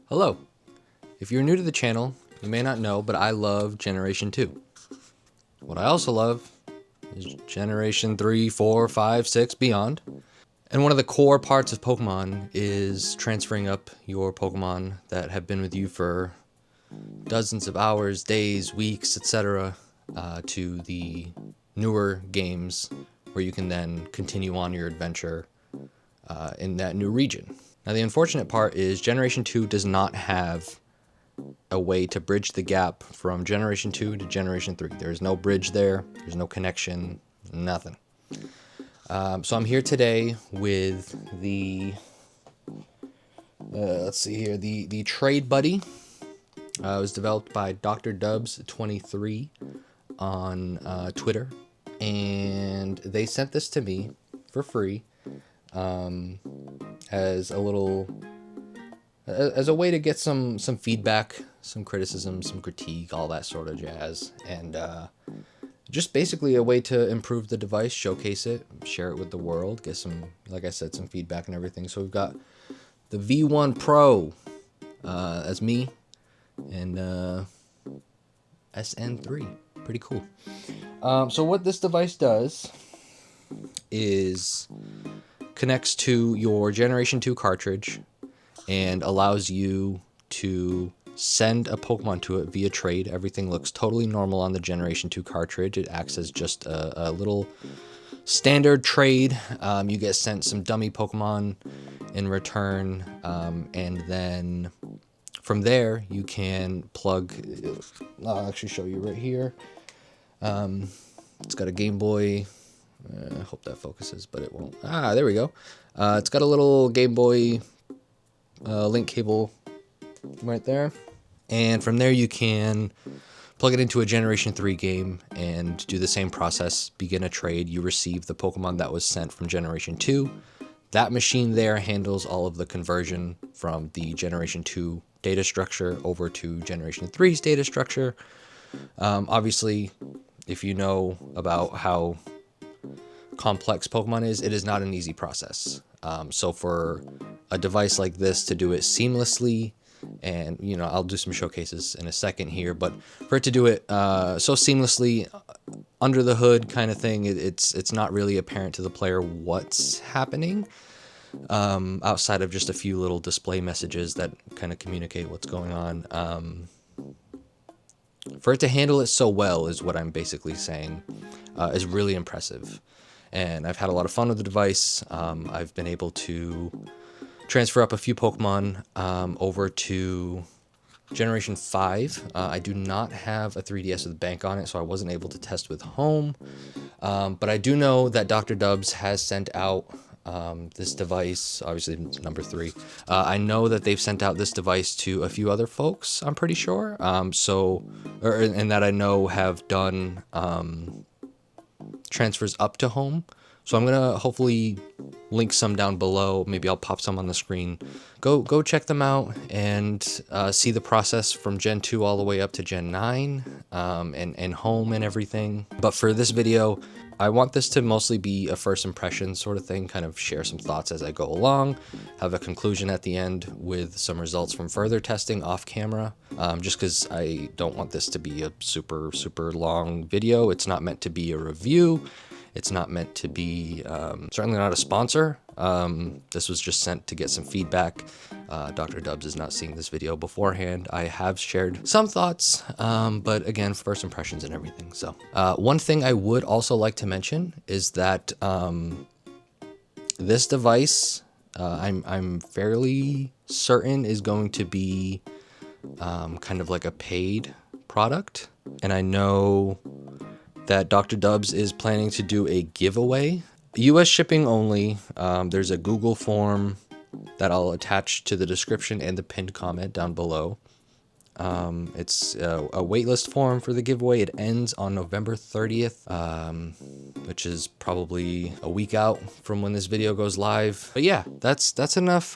Hello. If you're new to the channel, you may not know, but I love Generation 2. What I also love is Generation 3, 4, 5, 6, beyond. And one of the core parts of Pokemon is transferring up your Pokemon that have been with you for dozens of hours, days, weeks, etc. To the newer games where you can then continue on your adventure in that new region. Now, the unfortunate part is Generation 2 does not have a way to bridge the gap from Generation 2 to Generation 3. There's no bridge there. There's no connection. Nothing. So I'm here today with the, let's see here, the Trade Buddy. It was developed by Dr. Dubs23 on Twitter. And they sent this to me for free. As a way to get some feedback, some criticism, some critique, all that sort of jazz, and just basically a way to improve the device, showcase it, share it with the world, get some, like I said, some feedback and everything. So we've got the V1 Pro as me, and SN3, pretty cool. So what this device does is connects to your Generation 2 cartridge and allows you to send a Pokemon to it via trade. Everything looks totally normal on the Generation 2 cartridge. It acts as just a little standard trade. You get sent some dummy Pokemon in return, and then from there you can plug, I'll actually show you right here. It's got a Game Boy. I hope that focuses, but it won't. There we go. It's got a little Game Boy link cable right there. And from there you can plug it into a Generation 3 game and do the same process, begin a trade. You receive the Pokemon that was sent from Generation 2. That machine there handles all of the conversion from the Generation 2 data structure over to Generation 3's data structure. Obviously, if you know about how complex Pokemon is, it is not an easy process. So for a device like this to do it seamlessly, and I'll do some showcases in a second here, but for it to do it so seamlessly under the hood kind of thing, it's not really apparent to the player what's happening, outside of just a few little display messages that kind of communicate what's going on. For it to handle it so well is what I'm basically saying, is really impressive. And I've had a lot of fun with the device. I've been able to transfer up a few Pokemon over to Generation 5. I do not have a 3DS with bank on it, so I wasn't able to test with home. But I do know that Dr. Dubs has sent out this device, obviously number 3. I know that they've sent out this device to a few other folks, I'm pretty sure. And that I know have done transfers up to home. So I'm gonna hopefully link some down below. Maybe I'll pop some on the screen. Go check them out and see the process from Gen 2 all the way up to Gen 9 and home and everything. But for this video, I want this to mostly be a first impression sort of thing, kind of share some thoughts as I go along, have a conclusion at the end with some results from further testing off camera, just because I don't want this to be a super long video. It's not meant to be a review. It's not meant to be, certainly not a sponsor. This was just sent to get some feedback. Dr. Dubs is not seeing this video beforehand. I have shared some thoughts, but again, first impressions and everything. So one thing I would also like to mention is that this device, I'm fairly certain is going to be kind of like a paid product. And I know that Dr. Dubs is planning to do a giveaway. US shipping only. There's a Google form that I'll attach to the description and the pinned comment down below. It's a waitlist form for the giveaway. It ends on November 30th, which is probably a week out from when this video goes live. But yeah, that's enough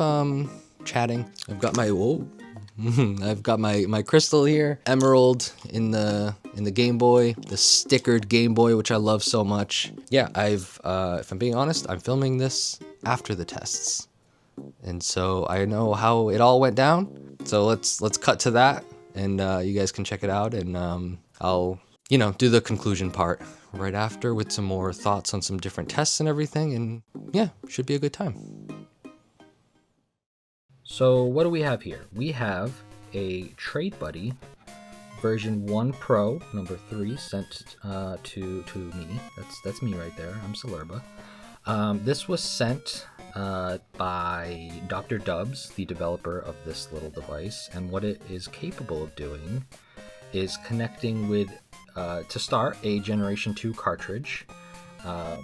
chatting. I've got my I've got my crystal here, Emerald in the Game Boy, the stickered Game Boy, which I love so much. Yeah, if I'm being honest, I'm filming this after the tests. And so I know how it all went down. So let's cut to that, and you guys can check it out, and I'll do the conclusion part right after with some more thoughts on some different tests and everything, and yeah, should be a good time. So what do we have here? We have a Trade Buddy version 1 Pro number 3 sent to me. That's me right there. I'm Celerba. This was sent by Dr. Dubs, the developer of this little device, and what it is capable of doing is connecting with, to start, a Generation 2 cartridge,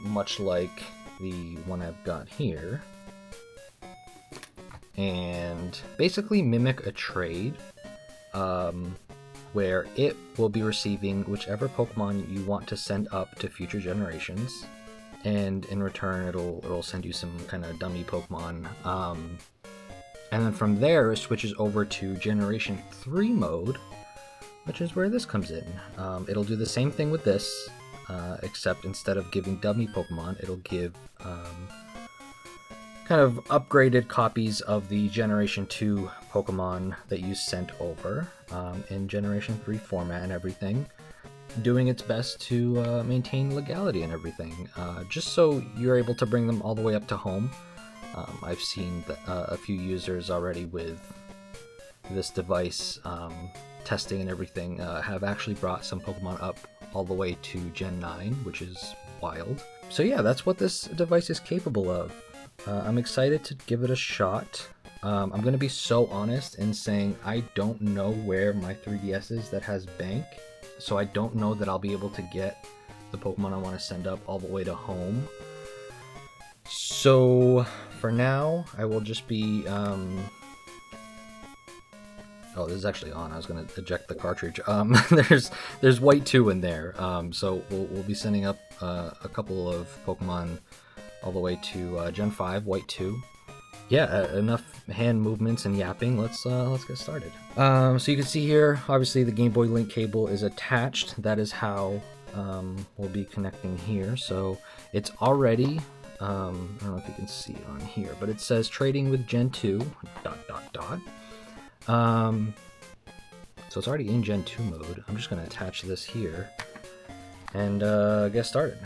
much like the one I've got here, and basically mimic a trade, where it will be receiving whichever Pokemon you want to send up to future generations, and in return it'll send you some kind of dummy Pokemon, and then from there it switches over to Generation 3 mode, which is where this comes in. It'll do the same thing with this, except instead of giving dummy Pokemon, it'll give kind of upgraded copies of the Generation 2 Pokemon that you sent over, in Generation 3 format and everything, doing its best to maintain legality and everything, just so you're able to bring them all the way up to home. I've seen a few users already with this device, testing and everything, have actually brought some Pokemon up all the way to Gen 9, which is wild. So yeah, that's what this device is capable of. I'm excited to give it a shot. I'm going to be so honest in saying I don't know where my 3DS is that has bank, so I don't know that I'll be able to get the Pokemon I want to send up all the way to home. So for now, I will just be... Oh, this is actually on. I was going to eject the cartridge. There's White 2 in there, so we'll be sending up a couple of Pokemon all the way to Gen 5, White 2. Yeah, enough hand movements and yapping. Let's get started. So you can see here, obviously the Game Boy Link cable is attached. That is how we'll be connecting here. So it's already, I don't know if you can see it on here, but it says trading with Gen 2, ... So it's already in Gen 2 mode. I'm just going to attach this here and get started.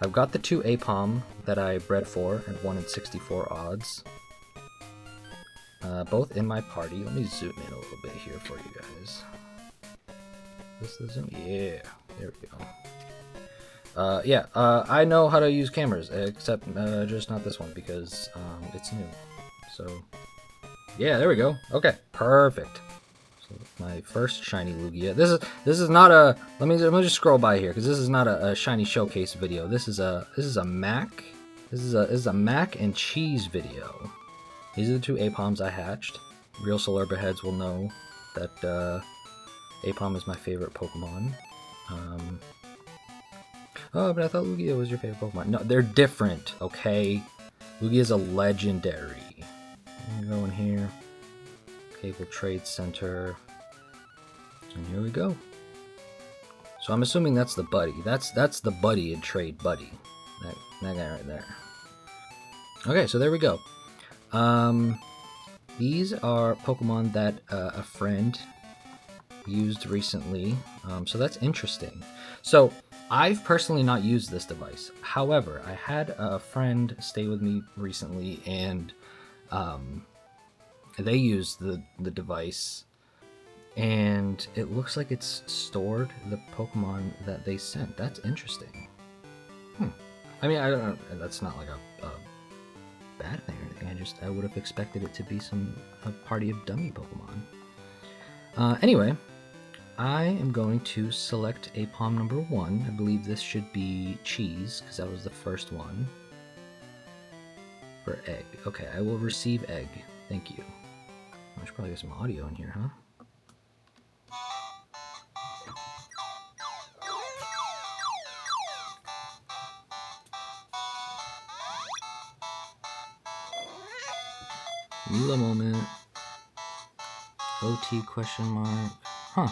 I've got the 2 Apom that I bred for at 1 in 64 odds, both in my party. Let me zoom in a little bit here for you guys. This the zoom? Yeah, there we go. Yeah, I know how to use cameras, except just not this one because it's new. So yeah, there we go. Okay, perfect. So my first shiny Lugia. This is not a. Let me just scroll by here because this is not a shiny showcase video. This is a Mac. This is a mac and cheese video. These are the 2 Apoms I hatched. Real Celerba heads will know that Apom is my favorite Pokemon. Oh, but I thought Lugia was your favorite Pokemon. No, they're different. Okay, Lugia is a legendary. I'm gonna go in here. Cable Trade Center. And here we go. So I'm assuming that's the buddy. That's the buddy in Trade Buddy. That guy right there. Okay, so there we go. These are Pokemon that a friend used recently. So that's interesting. So I've personally not used this device. However, I had a friend stay with me recently, and they used the device, and it looks like it's stored the Pokemon that they sent. That's interesting. I mean, I don't know. That's not like a bad thing or anything. I would have expected it to be a party of dummy Pokemon. Anyway, I am going to select Apom number 1. I believe this should be cheese because that was the first one. For egg. Okay, I will receive egg. Thank you. I should probably get some audio in here, huh? Mula moment. OT question mark. Huh.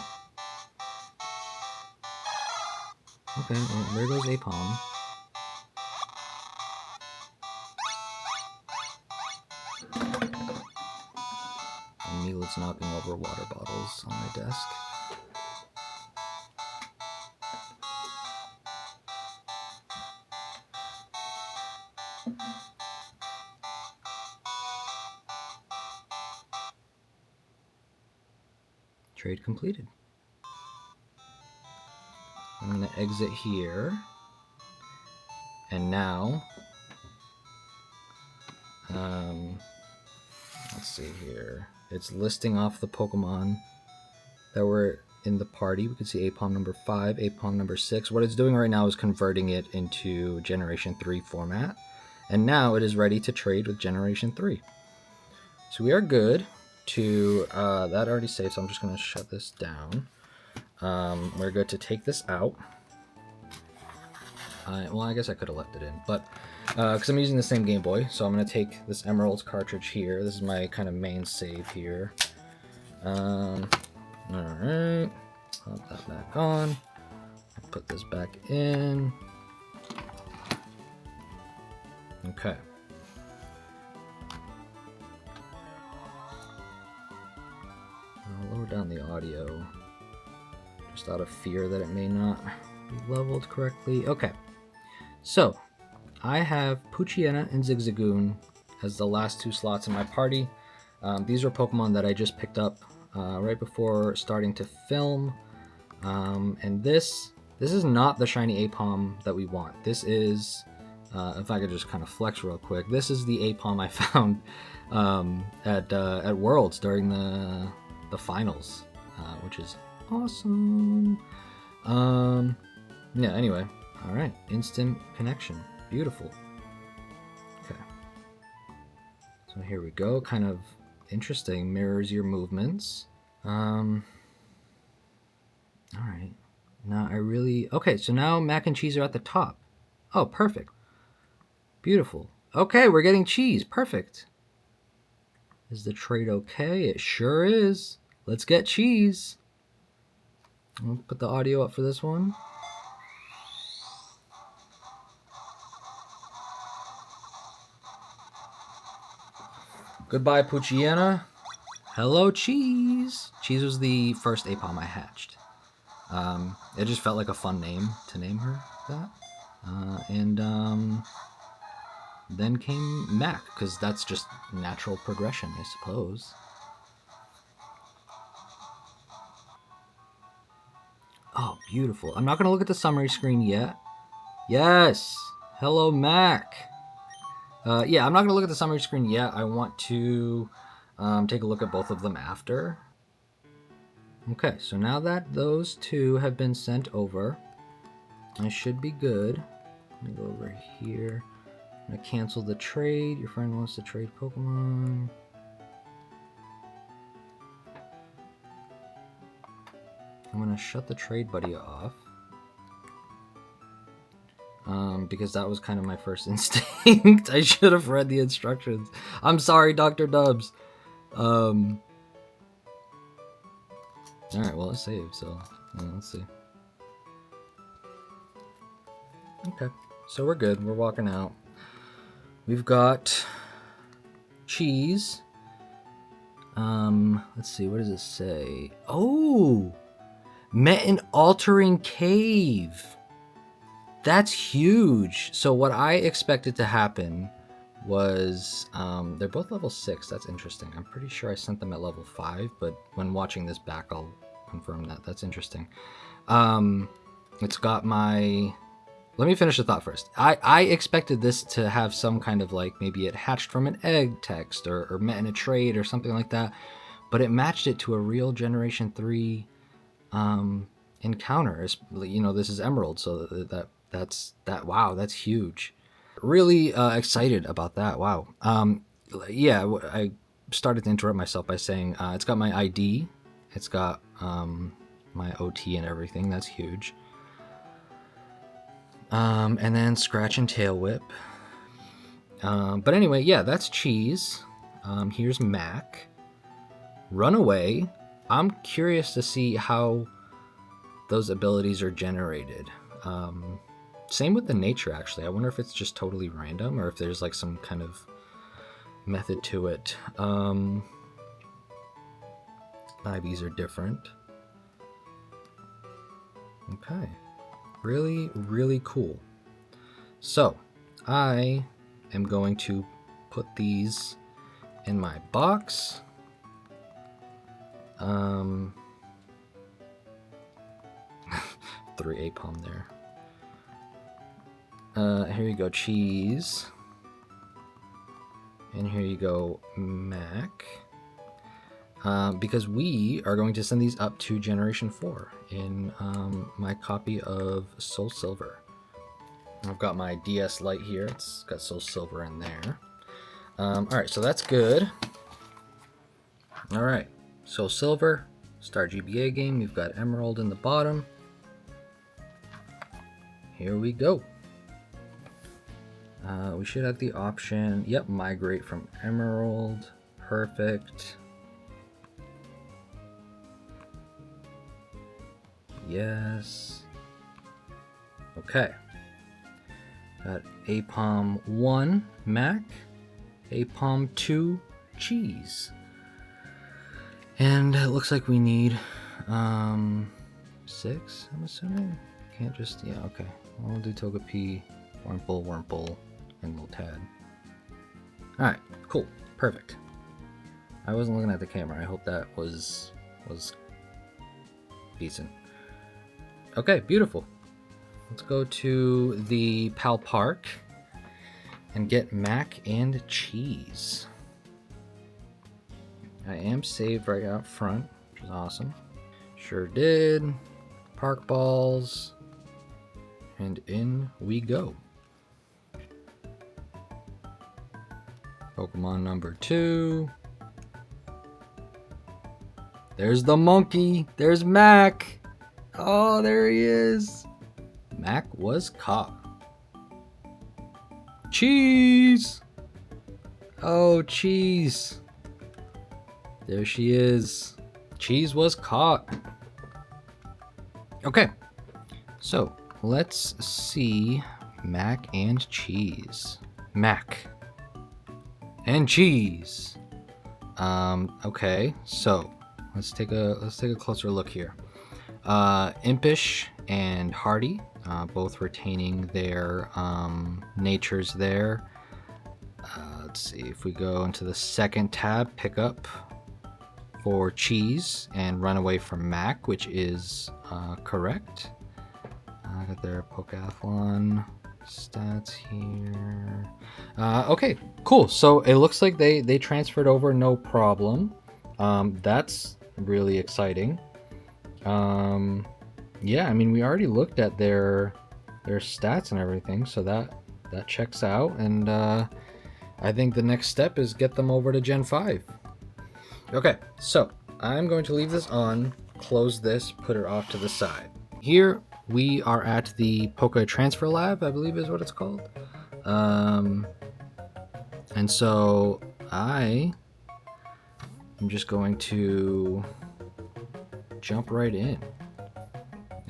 Okay, well, there goes Apom. Caleb's knocking over water bottles on my desk. Trade completed. I'm going to exit here. And now, let's see here. It's listing off the Pokemon that were in the party. We can see Apom number 5, Apom number 6. What it's doing right now is converting it into Generation 3 format. And now it is ready to trade with Generation 3. So we are good to, that already saved, so I'm just going to shut this down. We're good to take this out. Well, I guess I could have left it in, but because I'm using the same Game Boy, so I'm going to take this Emerald cartridge here. This is my kind of main save here. Alright, pop that back on. Put this back in. Okay. I'll lower down the audio, just out of fear that it may not be leveled correctly. Okay. So, I have Poochyena and Zigzagoon as the last 2 slots in my party. These are Pokemon that I just picked up right before starting to film. And this is not the shiny Apom that we want. This is, if I could just kind of flex real quick, this is the Apom I found at Worlds during the finals, which is awesome. Yeah, anyway. All right, instant connection. Beautiful. Okay. So here we go. Kind of interesting. Mirrors your movements. All right. Now I really... Okay, so now mac and cheese are at the top. Oh, perfect. Beautiful. Okay, we're getting cheese. Perfect. Is the trade okay? It sure is. Let's get cheese. I'll put the audio up for this one. Goodbye, Poochyena. Hello, Cheese. Cheese was the first Apom I hatched. It just felt like a fun name to name her that. Then came Mac, because that's just natural progression, I suppose. Oh, beautiful. I'm not going to look at the summary screen yet. Yes. Hello, Mac. Yeah, I'm not going to look at the summary screen yet. I want to take a look at both of them after. Okay, so now that those 2 have been sent over, I should be good. Let me go over here. I'm going to cancel the trade. Your friend wants to trade Pokemon. I'm going to shut the trade buddy off. Because that was kind of my first instinct. I should have read the instructions. I'm sorry, Dr. Dubs. Alright, well, it saved, so let's see. Okay, so we're good. We're walking out. We've got cheese. Let's see, what does it say? Oh! Met an altering cave. That's huge. So what I expected to happen was, they're both level 6. That's interesting. I'm pretty sure I sent them at level 5, but when watching this back, I'll confirm that. That's interesting. It's got my... Let me finish the thought first. I expected this to have some kind of, like, maybe it hatched from an egg text or met in a trade or something like that, but it matched it to a real Generation 3 encounter. You know, this is Emerald, so wow, that's huge. Really excited about that. Wow. Yeah, I started to interrupt myself by saying it's got my ID, it's got my OT and everything. That's huge. And then Scratch and Tail Whip. But anyway, yeah, that's Cheese. Here's Mac. Runaway. I'm curious to see how those abilities are generated. Same with the nature, actually. I wonder if it's just totally random or if there's like some kind of method to it. Ivies are different. Okay. Really, really cool. So, I am going to put these in my box. 3 Aipom there. Here you go, Cheese. And here you go, Mac. Because we are going to send these up to Generation 4 in my copy of Soul Silver. I've got my DS Lite here. It's got Soul Silver in there. Alright, so that's good. Alright, Soul Silver, Star GBA game. We've got Emerald in the bottom. Here we go. We should have the option, yep, migrate from Emerald. Perfect. Yes. Okay. Got Aipom 1 Mac, Aipom 2 Cheese. And it looks like we need 6, I'm assuming. Can't just, yeah, okay. We'll do Togepi, Wurmple, and Lotad. Alright, cool. Perfect. I wasn't looking at the camera. I hope that was decent. Okay, beautiful. Let's go to the Pal Park and get Mac and Cheese. I am saved right out front, which is awesome. Sure did. Park balls. And in we go. Pokemon number 2. There's the monkey. There's Mac. Oh, there he is. Mac was caught. Cheese. Oh, Cheese. There she is. Cheese was caught. Okay. So, let's see Mac and Cheese. Mac and Cheese. Okay. So, let's take a closer look here. Impish and Hardy, both retaining their natures there. Let's see if we go into the second tab, pick up for Cheese and run away from Mac, which is correct. I got their Pokeathlon stats here. Okay, cool. So it looks like they transferred over no problem. That's really exciting. Yeah, I mean, we already looked at their stats and everything, so that checks out. And I think the next step is get them over to Gen 5. Okay, so I'm going to leave this on, close this, put it off to the side. Here we are at the Poke Transfer Lab, I believe is what it's called. And so I am just going to jump right in.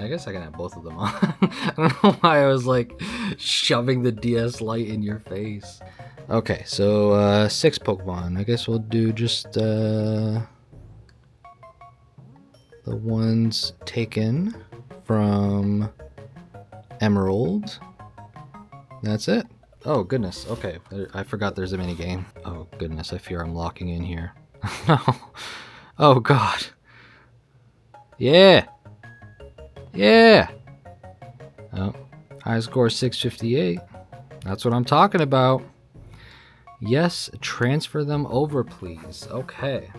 I guess I can have both of them on. I don't know why I was like shoving the DS Lite in your face. Okay, so 6 Pokemon. I guess we'll do just the ones taken from Emerald. That's it. Oh goodness. Okay, I forgot there's a mini game. Oh goodness, I fear I'm locking in here. No. Oh god. Yeah. Yeah. Oh, high score 658. That's what I'm talking about. Yes, transfer them over, please. Okay.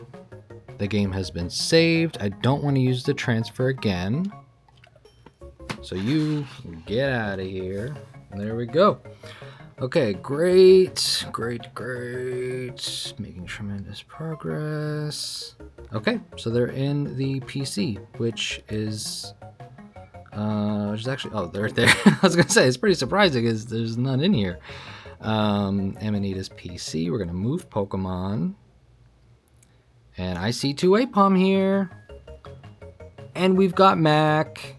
The game has been saved. I don't want to use the transfer again. So you get out of here. There we go. Okay, great. Making tremendous progress. Okay, so they're in the PC, which is actually, oh, they're there. I was gonna say, it's pretty surprising because there's none in here. Amanita's PC. We're gonna move Pokemon. And I see 2 Aipom here. And we've got Mac.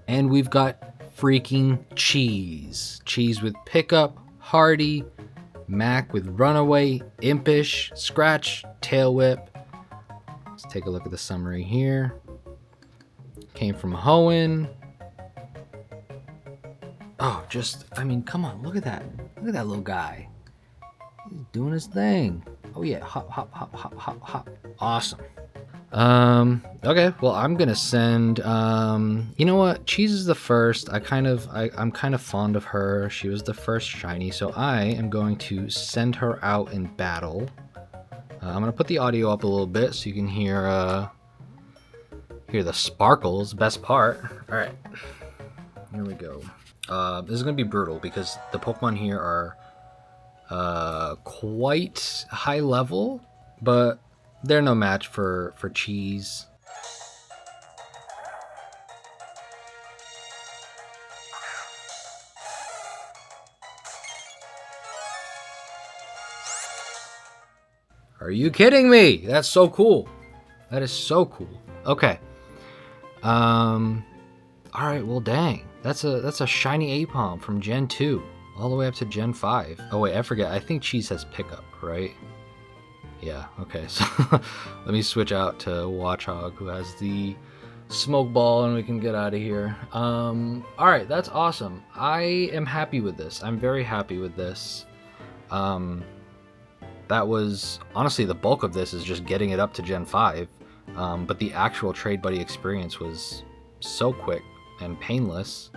And we've got freaking Cheese. Cheese with Pickup, Hardy, Mac with Runaway, Impish, Scratch, Tail Whip. Let's take a look at the summary here. Came from Hoenn. Oh, I mean, come on, look at that. Look at that little guy. He's doing his thing. Oh yeah, hop, hop, hop, hop, hop, hop. Awesome. Okay, well, I'm gonna send, you know what? Cheese is the first. I'm kind of fond of her. She was the first shiny, so I am going to send her out in battle. I'm gonna put the audio up a little bit so you can hear the sparkles, best part. All right, here we go. This is gonna be brutal because the Pokemon here are quite high level, but they're no match for Cheese. Are you kidding me? That's so cool. That is so cool. Okay. All right. Well, dang. That's a shiny Aipom from Gen 2 all the way up to Gen 5. Oh wait, I forget. I think Cheese has pickup, right? Yeah, okay, so let me switch out to Watchog, who has the smoke ball, and we can get out of here. Alright, that's awesome. I am happy with this. I'm very happy with this. That was, honestly, the bulk of this is just getting it up to Gen 5. But the actual Trade Buddy experience was so quick and painless.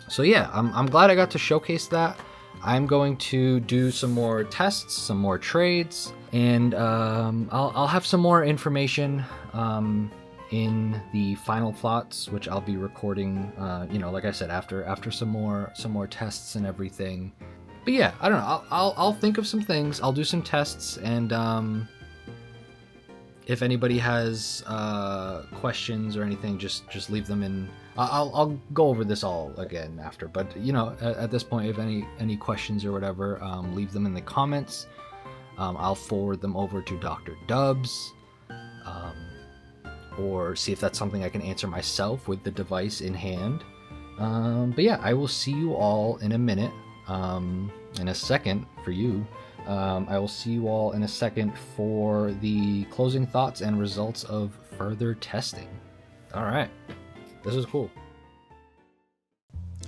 So yeah, I'm glad I got to showcase that. I'm going to do some more tests, some more trades, and I'll have some more information in the final thoughts, which I'll be recording. Like I said, after some more tests and everything. But yeah, I don't know. I'll think of some things. I'll do some tests, and if anybody has questions or anything, just leave them in. I'll go over this all again after, but at this point, if any questions or whatever, leave them in the comments. I'll forward them over to Dr. Dubs, or see if that's something I can answer myself with the device in hand. But yeah, I will see you all in a minute, in a second for you. I will see you all in a second for the closing thoughts and results of further testing. All right. This is cool.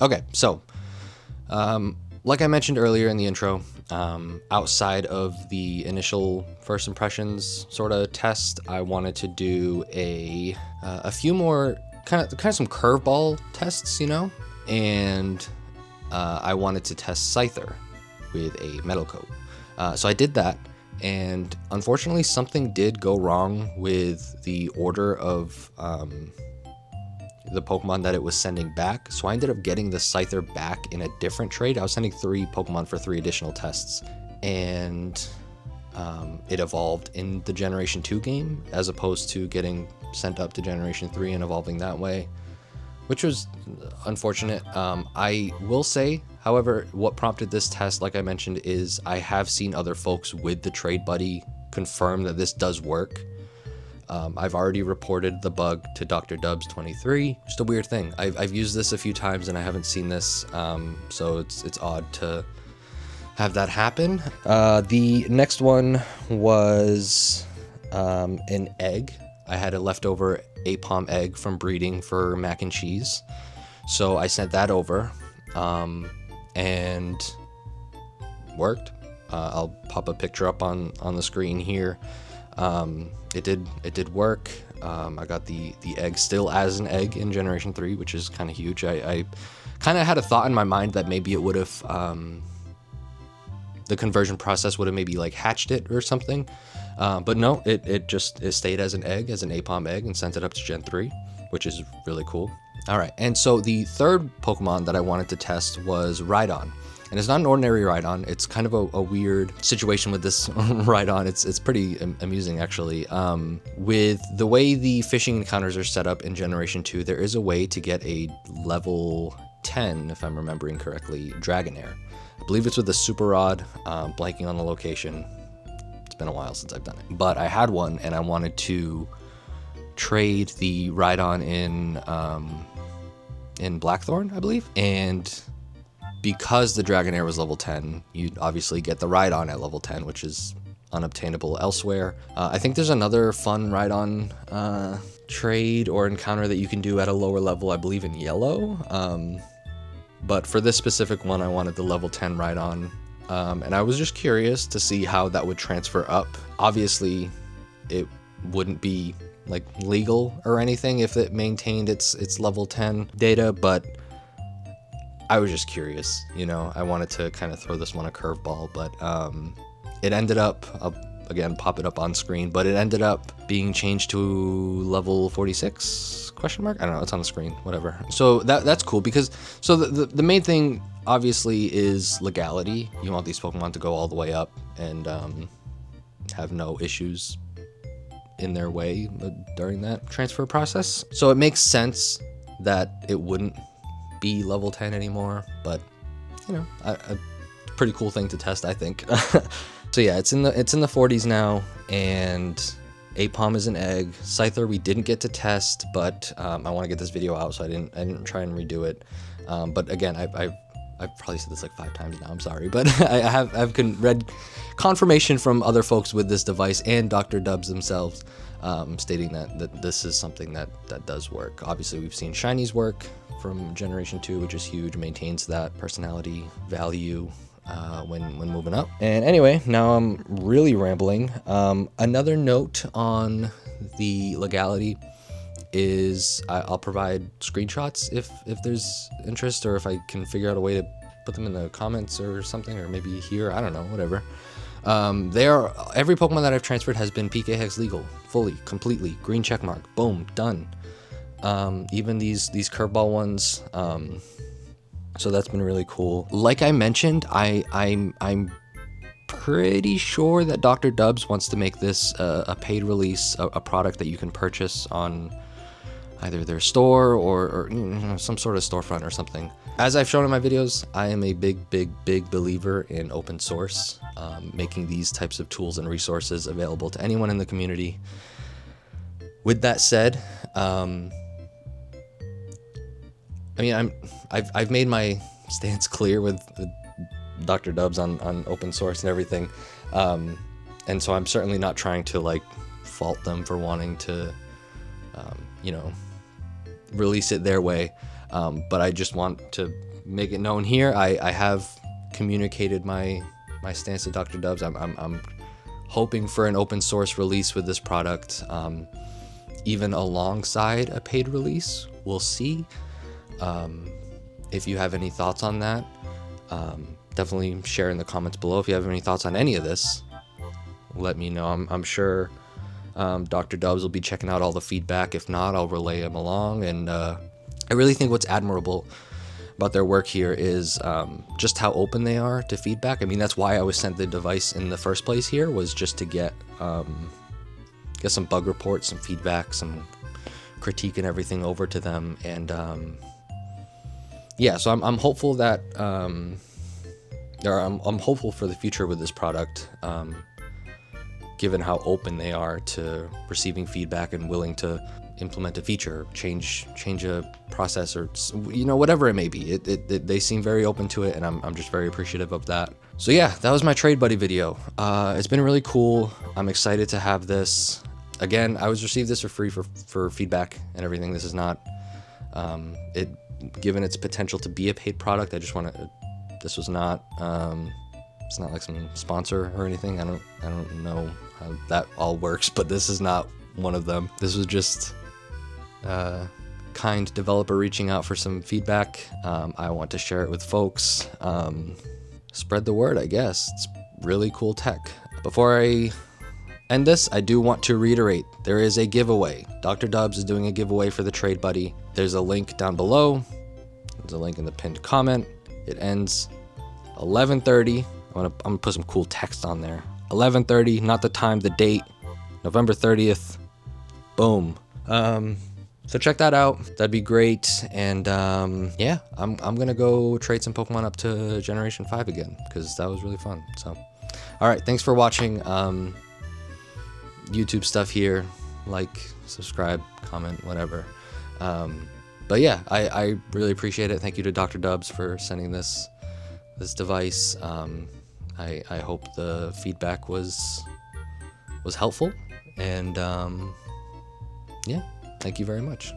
Okay, so like I mentioned earlier in the intro, outside of the initial first impressions sort of test, I wanted to do a few more kind of some curveball tests, and I wanted to test Scyther with a metal coat. So I did that, and unfortunately something did go wrong with the order of the Pokemon that it was sending back. So I ended up getting the Scyther back in a different trade. I was sending 3 Pokemon for 3 additional tests, and it evolved in the Generation 2 game as opposed to getting sent up to Generation 3 and evolving that way, which was unfortunate. I will say, however, what prompted this test, like I mentioned, is I have seen other folks with the Trade Buddy confirm that this does work. I've already reported the bug to Dr. Dubs 23. Just a weird thing. I've used this a few times and I haven't seen this, so it's odd to have that happen. The next one was an egg. I had a leftover Aipom egg from breeding for mac and cheese, so I sent that over, and worked. I'll pop a picture up on the screen here. It did work. I got the egg still as an egg in Generation 3, which is kind of huge. I kind of had a thought in my mind that maybe it would have, the conversion process would have maybe like hatched it or something. But no, it stayed as an egg, as an Aipom egg, and sent it up to Gen 3, which is really cool. All right, and so the third Pokemon that I wanted to test was Rhydon. And it's not an ordinary Rhydon. It's kind of a weird situation with this Rhydon. It's pretty amusing, actually. With the way the fishing encounters are set up in Generation 2, there is a way to get a level 10, if I'm remembering correctly, Dragonair. I believe it's with the Super Rod, blanking on the location. It's been a while since I've done it. But I had one, and I wanted to trade the Rhydon in Blackthorn, I believe. And because the Dragonair was level 10, you'd obviously get the Rhydon at level 10, which is unobtainable elsewhere. I think there's another fun ride-on trade or encounter that you can do at a lower level, I believe in yellow. But for this specific one, I wanted the level 10 ride-on. And I was just curious to see how that would transfer up. Obviously, it wouldn't be like legal or anything if it maintained its level 10 data, but I was just curious, you know. I wanted to kind of throw this one a curveball, but it ended up, I'll again pop it up on screen, but it ended up being changed to level 46 question mark. I don't know, it's on the screen, whatever. So that's cool, because so the main thing obviously is legality. You want these Pokemon to go all the way up and have no issues in their way during that transfer process. So it makes sense that it wouldn't be level 10 anymore, but you know, a pretty cool thing to test, I think. So yeah, it's in the 40s now, and Apom is an egg. Scyther we didn't get to test, but I want to get this video out, so I didn't try and redo it. But again, I've probably said this like 5 times now, I'm sorry, but I've read confirmation from other folks with this device and Dr. Dubs themselves, stating that this is something that does work. Obviously, we've seen Shinies work from Generation 2, which is huge, maintains that personality value when moving up. And anyway, now I'm really rambling. Another note on the legality is I'll provide screenshots if there's interest, or if I can figure out a way to put them in the comments or something, or maybe here, I don't know, whatever. Every Pokemon that I've transferred has been PK Hex legal, fully, completely, green check mark, boom, done. Even these curveball ones, so that's been really cool. Like I mentioned, I'm pretty sure that Dr. Dubs wants to make this a paid release, a product that you can purchase on either their store or you know, some sort of storefront or something. As I've shown in my videos, I am a big believer in open source, making these types of tools and resources available to anyone in the community. With that said, I mean, I've made my stance clear with Dr. Dubs on open source and everything, and so I'm certainly not trying to like fault them for wanting to, you know, release it their way. But I just want to make it known here. I have communicated my stance to Dr. Dubs. I'm hoping for an open source release with this product, even alongside a paid release. We'll see. If you have any thoughts on that, definitely share in the comments below. If you have any thoughts on any of this, let me know. I'm sure Dr. Dubs will be checking out all the feedback. If not, I'll relay him along. And I really think what's admirable about their work here is just how open they are to feedback. I mean, that's why I was sent the device in the first place here, was just to get some bug reports, some feedback, some critique and everything over to them. And yeah, so I'm hopeful that I'm hopeful for the future with this product, given how open they are to receiving feedback and willing to implement a feature, change a process, or you know, whatever it may be. They seem very open to it, and I'm just very appreciative of that. So yeah, that was my Trade Buddy video. It's been really cool. I'm excited to have this. Again, I was received this for free for feedback and everything. This is not given its potential to be a paid product. I just want to. This was not. It's not like some sponsor or anything. I don't know how that all works, but this is not one of them. This was just a kind developer reaching out for some feedback. I want to share it with folks. Spread the word, I guess. It's really cool tech. Before I end this, I do want to reiterate, there is a giveaway. Dr. Dubs is doing a giveaway for the Trade Buddy. There's a link down below. There's a link in the pinned comment. It ends 11:30. I'm gonna put some cool text on there. 11:30, not the time, the date. November 30th. Boom. So check that out. That'd be great. And yeah, I'm gonna go trade some Pokemon up to Generation 5 again, because that was really fun. So, all right, thanks for watching. YouTube stuff here. Like, subscribe, comment, whatever. But yeah, I really appreciate it. Thank you to Dr. Dubs for sending this device. I hope the feedback was was helpful. And yeah, thank you very much.